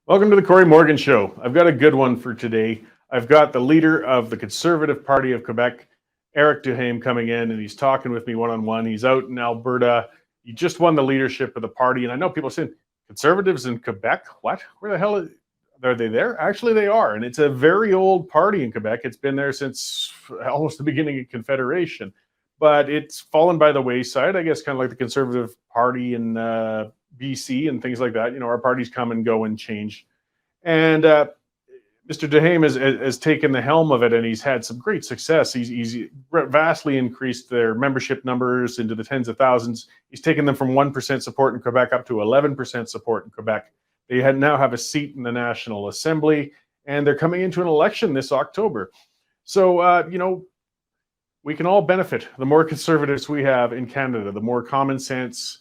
Welcome to the Cory Morgan Show. I've got a good one for today. I've got the leader of the Conservative Party of Quebec, Éric Duhaime, coming in, and he's talking with me one-on-one. He's out in Alberta. He just won the leadership of the party, and I know people are saying, Conservatives in Quebec? What? Where the hell are they there? Actually, they are, and it's a very old party in Quebec. It's been there since almost the beginning of Confederation, but it's fallen by the wayside, I guess, kind of like the Conservative Party in BC and things like that. You know, our parties come and go and change. And Mr. Duhaime has taken the helm of it, and he's had some great success. He's vastly increased their membership numbers into the tens of thousands. He's taken them from 1% support in Quebec up to 11% support in Quebec. They now have a seat in the National Assembly, and they're coming into an election this October. So, we can all benefit. The more conservatives we have in Canada, the more common sense,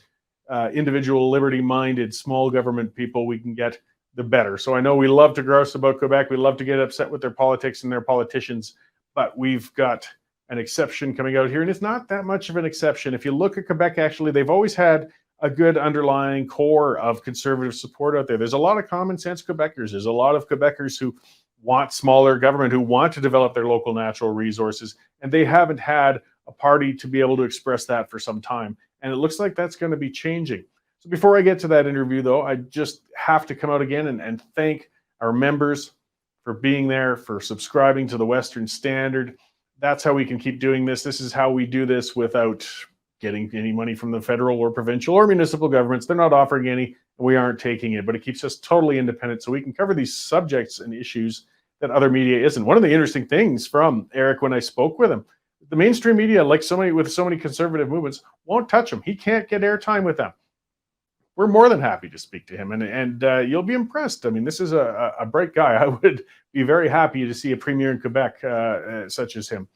individual liberty-minded, small government people we can get, the better. So I know we love to grouse about Quebec. We love to get upset with their politics and their politicians, but we've got an exception coming out here, and it's not that much of an exception. If you look at Quebec, actually, they've always had a good underlying core of conservative support out there. There's a lot of common sense Quebecers. There's a lot of Quebecers who want smaller government, who want to develop their local natural resources, and they haven't had a party to be able to express that for some time. And it looks like that's going to be changing. So before I get to that interview, though, I just have to come out again and thank our members for being there, for subscribing to the Western Standard. That's how we can keep doing this. This is how we do this without getting any money from the federal or provincial or municipal governments. They're not offering any, and we aren't taking it, but it keeps us totally independent so we can cover these subjects and issues that other media isn't. One of the interesting things from Éric when I spoke with him, the mainstream media, like so many conservative movements, won't touch him. He can't get airtime with them. We're more than happy to speak to him, and you'll be impressed. I mean, this is a bright guy. I would be very happy to see a premier in Quebec such as him.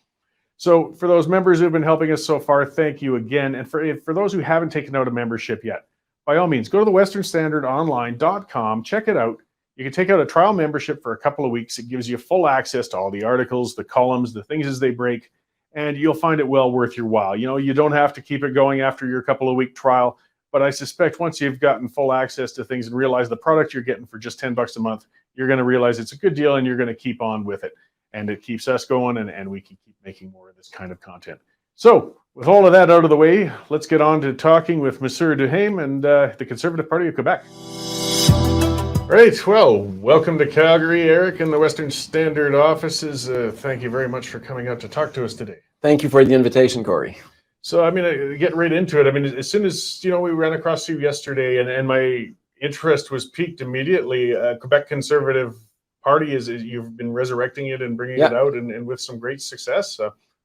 So for those members who've been helping us so far, thank you again. And for those who haven't taken out a membership yet, by all means, go to the westernstandardonline.com, check it out. You can take out a trial membership for a couple of weeks. It gives you full access to all the articles, the columns, the things as they break, and you'll find it well worth your while. You know, you don't have to keep it going after your couple of week trial. But I suspect once you've gotten full access to things and realize the product you're getting for just $10 a month, you're going to realize it's a good deal and you're going to keep on with it. And it keeps us going, and we can keep making more of this kind of content. So with all of that out of the way, let's get on to talking with Monsieur Duhaime and the Conservative Party of Quebec. All right, well, welcome to Calgary, Éric, in the Western Standard offices. Thank you very much for coming out to talk to us today. Thank you for the invitation, Cory. So, I mean, get right into it. I mean, as soon as, we ran across you yesterday and my interest was piqued immediately. Quebec Conservative Party, you've been resurrecting it and bringing it out and with some great success.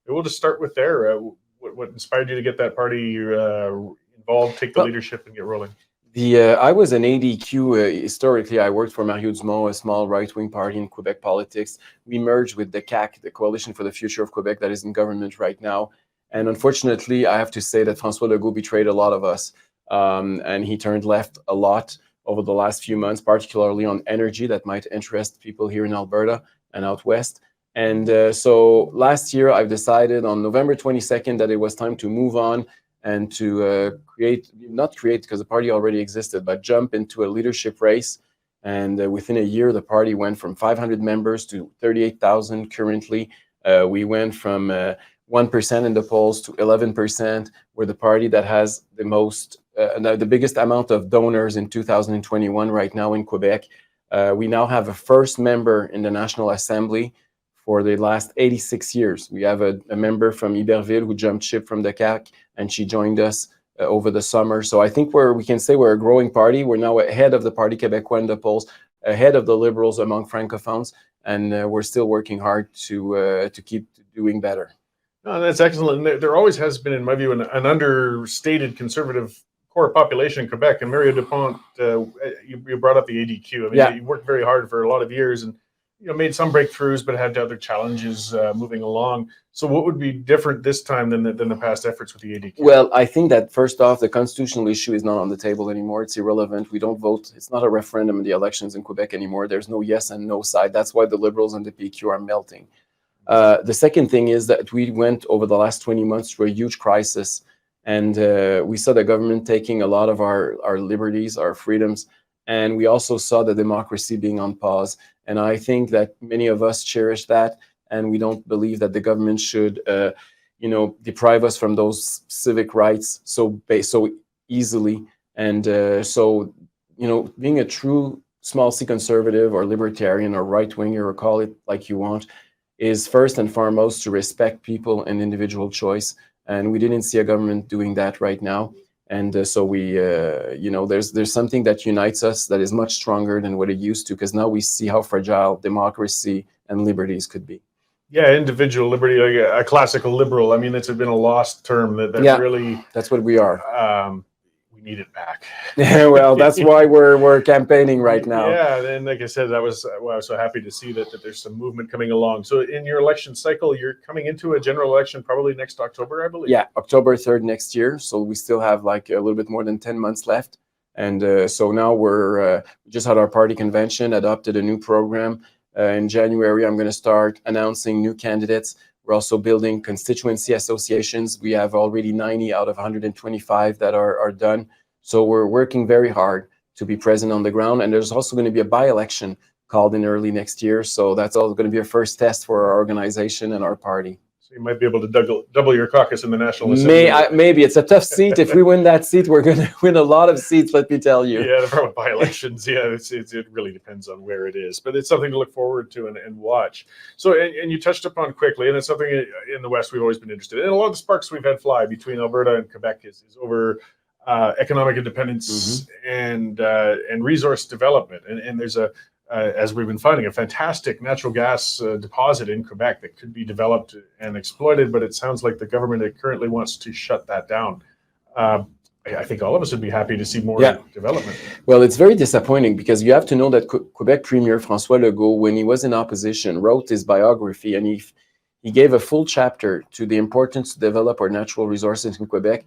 We'll just start with there. What inspired you to get that party involved, take the leadership and get rolling? I was an ADQ. Historically, I worked for Mario Dumont, a small right-wing party in Quebec politics. We merged with the CAQ, the Coalition for the Future of Quebec, that is in government right now. And unfortunately, I have to say that François Legault betrayed a lot of us, and he turned left a lot over the last few months, particularly on energy that might interest people here in Alberta and out west. And so last year, I've decided on November 22nd that it was time to move on and to not create because the party already existed, but jump into a leadership race. And within a year, the party went from 500 members to 38,000 currently. We went from 1% in the polls to 11%. We're the party that has the biggest amount of donors in 2021 right now in Quebec. We now have a first member in the National Assembly for the last 86 years. We have a member from Iberville who jumped ship from the CAQ, and she joined us over the summer. So I think we can say we're a growing party. We're now ahead of the Parti Québécois in the polls, ahead of the Liberals among Francophones, and we're still working hard to keep doing better. No, that's excellent. And there always has been, in my view, an understated conservative core population in Quebec. And Mario Dupont, you brought up the ADQ. I mean, you worked very hard for a lot of years and made some breakthroughs, but had other challenges moving along. So what would be different this time than the past efforts with the ADQ? Well, I think that first off, the constitutional issue is not on the table anymore. It's irrelevant. We don't vote. It's not a referendum in the elections in Quebec anymore. There's no yes and no side. That's why the Liberals and the PQ are melting. The second thing is that we went over the last 20 months through a huge crisis, and we saw the government taking a lot of our liberties, our freedoms, And we also saw the democracy being on pause. And I think that many of us cherish that, and we don't believe that the government should, deprive us from those civic rights so easily. And being a true small c conservative or libertarian or right winger, or call it like you want, is first and foremost to respect people and individual choice. And we didn't see a government doing that right now. And so we, there's something that unites us that is much stronger than what it used to, because now we see how fragile democracy and liberties could be. Yeah, individual liberty, like a classical liberal. I mean, it's been a lost term that really. That's what we are. We need it back. Well, that's why we're campaigning right now. Yeah, and like I said, I was so happy to see that there's some movement coming along. So in your election cycle, you're coming into a general election probably next October, I believe. Yeah, October 3rd next year. So we still have like a little bit more than 10 months left. And so now we just had our party convention, adopted a new program. In January, I'm going to start announcing new candidates. We're also building constituency associations. We have already 90 out of 125 that are done. So we're working very hard to be present on the ground. And there's also going to be a by-election called in early next year. So that's all going to be a first test for our organization and our party. So you might be able to double your caucus in the National Assembly. Maybe. It's a tough seat. If we win that seat, we're going to win a lot of seats, let me tell you. Yeah, the problem with by-elections, it really depends on where it is. But it's something to look forward to and watch. So, and you touched upon quickly, and it's something in the West we've always been interested in. And a lot of the sparks we've had fly between Alberta and Quebec is over economic independence and resource development. And there's as we've been finding, a fantastic natural gas deposit in Quebec that could be developed and exploited, but it sounds like the government currently wants to shut that down. I think all of us would be happy to see more development. Well, it's very disappointing, because you have to know that Quebec Premier François Legault, when he was in opposition, wrote his biography, and he gave a full chapter to the importance to develop our natural resources in Quebec,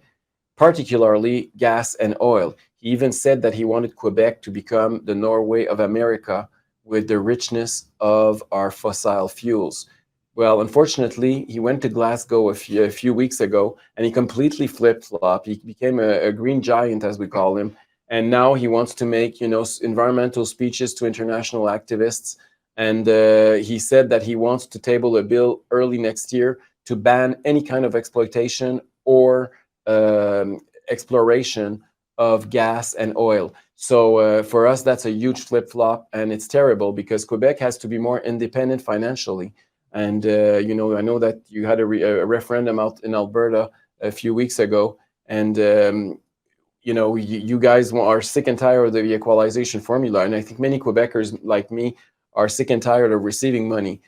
particularly gas and oil. He even said that he wanted Quebec to become the Norway of America with the richness of our fossil fuels. Well, unfortunately, he went to Glasgow a few weeks ago, and he completely flip-flopped. He became a green giant, as we call him, and now he wants to make, environmental speeches to international activists. And he said that he wants to table a bill early next year to ban any kind of exploitation or exploration of gas and oil. So for us, that's a huge flip-flop, and it's terrible, because Quebec has to be more independent financially. And, I know that you had a referendum out in Alberta a few weeks ago, and, you guys are sick and tired of the equalization formula. And I think many Quebecers like me are sick and tired of receiving money.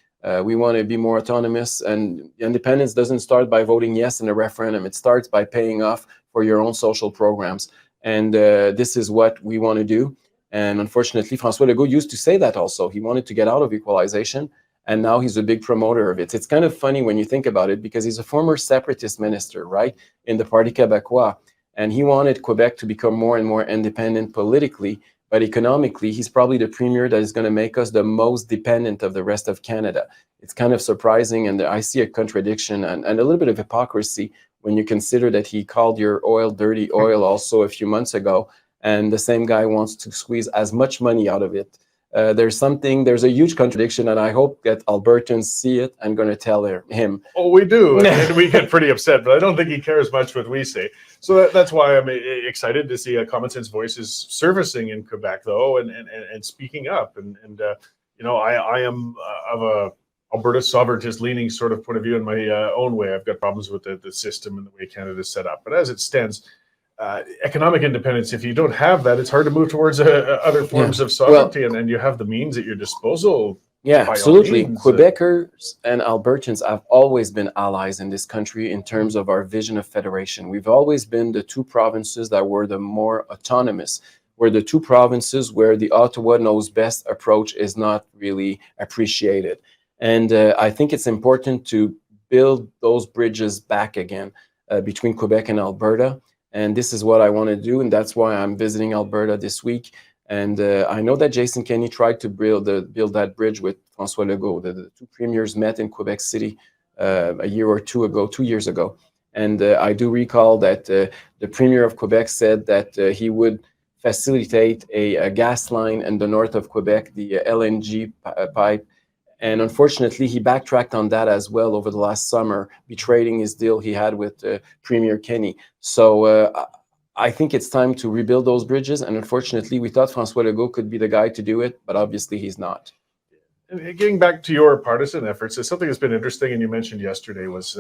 We want to be more autonomous, and independence doesn't start by voting yes in a referendum. It starts by paying off for your own social programs. And this is what we want to do. And unfortunately, François Legault used to say that also. He wanted to get out of equalization, and now he's a big promoter of it. It's kind of funny when you think about it, because he's a former separatist minister, right, in the Parti Québécois. And he wanted Quebec to become more and more independent politically, but economically, he's probably the premier that is going to make us the most dependent of the rest of Canada. It's kind of surprising, and I see a contradiction and a little bit of hypocrisy when you consider that he called your oil dirty oil also a few months ago, and the same guy wants to squeeze as much money out of it. There's a huge contradiction, and I hope that Albertans see it and going to tell him. Oh, we do, and we get pretty upset, but I don't think he cares much what we say. So that's why I'm excited to see a common sense voices surfacing in Quebec, though, and speaking up. And I am of a Alberta sovereigntist leaning sort of point of view in my own way. I've got problems with the system and the way Canada is set up. But as it stands, economic independence, if you don't have that, it's hard to move towards other forms of sovereignty, and you have the means at your disposal. Yeah, absolutely. Quebecers and Albertans have always been allies in this country in terms of our vision of federation. We've always been the two provinces that were the more autonomous. We're the two provinces where the Ottawa knows best approach is not really appreciated. And I think it's important to build those bridges back again between Quebec and Alberta. And this is what I want to do. And that's why I'm visiting Alberta this week. And I know that Jason Kenney tried to build that bridge with François Legault. The two premiers met in Quebec City a year or 2 years ago. And I do recall that the premier of Quebec said that he would facilitate a gas line in the north of Quebec, the LNG pipe. And unfortunately, he backtracked on that as well over the last summer, betraying his deal he had with Premier Kenney. So I think it's time to rebuild those bridges. And unfortunately, we thought François Legault could be the guy to do it, but obviously he's not. And getting back to your partisan efforts, it's something that's been interesting, and you mentioned yesterday, was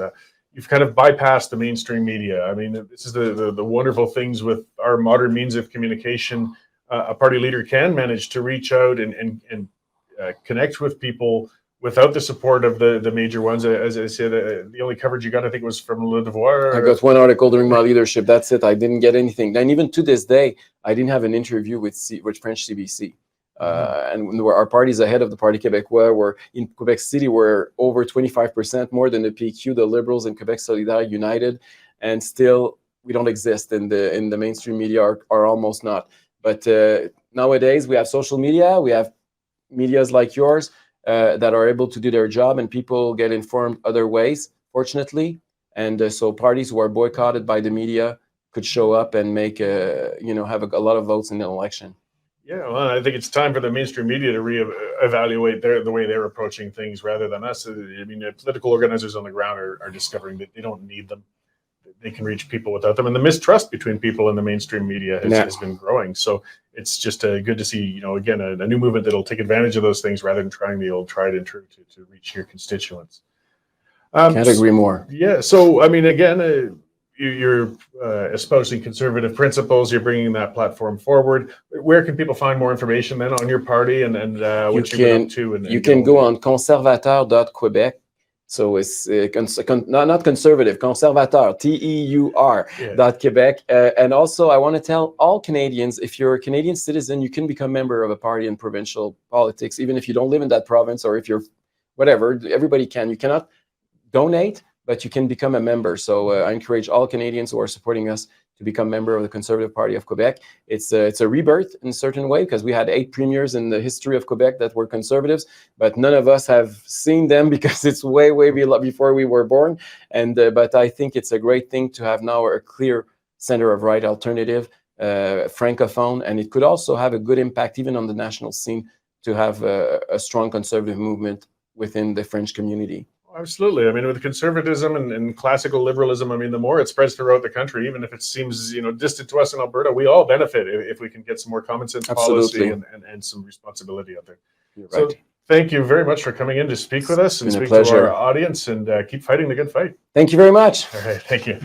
you've kind of bypassed the mainstream media. I mean, this is the wonderful things with our modern means of communication. A party leader can manage to reach out and connect with people without the support of the major ones. As I said, the only coverage you got, I think, was from Le Devoir. I got one article during my leadership. That's it. I didn't get anything. And even to this day, I didn't have an interview with French CBC. And our parties ahead of the Parti Québécois were in Quebec City were over 25% more than the PQ, the Liberals, and Quebec Solidaire united, and still we don't exist in the mainstream media, are almost not. But nowadays we have social media, we have medias like yours that are able to do their job, and people get informed other ways, fortunately. And so parties who are boycotted by the media could show up and make have a lot of votes in the election. Yeah, well, I think it's time for the mainstream media to reevaluate the way they're approaching things rather than us. I mean, political organizers on the ground are discovering that they don't need them. They can reach people without them. And the mistrust between people and the mainstream media has been growing. So it's just good to see, again, a new movement that'll take advantage of those things rather than trying the old tried and true to reach your constituents. Can't agree more. Yeah. So, I mean, again, you're espousing conservative principles. You're bringing that platform forward. Where can people find more information then on your party and what you've been up to? You can go on conservateur.quebec. So it's not conservative, conservateur, TEUR.Quebec. And also, I want to tell all Canadians, if you're a Canadian citizen, you can become a member of a party in provincial politics, even if you don't live in that province, or if you're whatever. Everybody can. You cannot donate, but you can become a member. So I encourage all Canadians who are supporting us to become member of the Conservative Party of Quebec. It's a rebirth in a certain way, because we had 8 premiers in the history of Quebec that were conservatives, but none of us have seen them because it's way before we were born. And but I think it's a great thing to have now a clear center of right alternative, francophone, and it could also have a good impact even on the national scene to have a strong conservative movement within the French community. Absolutely. I mean, with conservatism and classical liberalism, I mean, the more it spreads throughout the country, even if it seems, distant to us in Alberta, we all benefit if we can get some more common sense policy and some responsibility out there. You're so right. Thank you very much for coming in to speak with us and speak to our audience, and keep fighting the good fight. Thank you very much. All right. Thank you.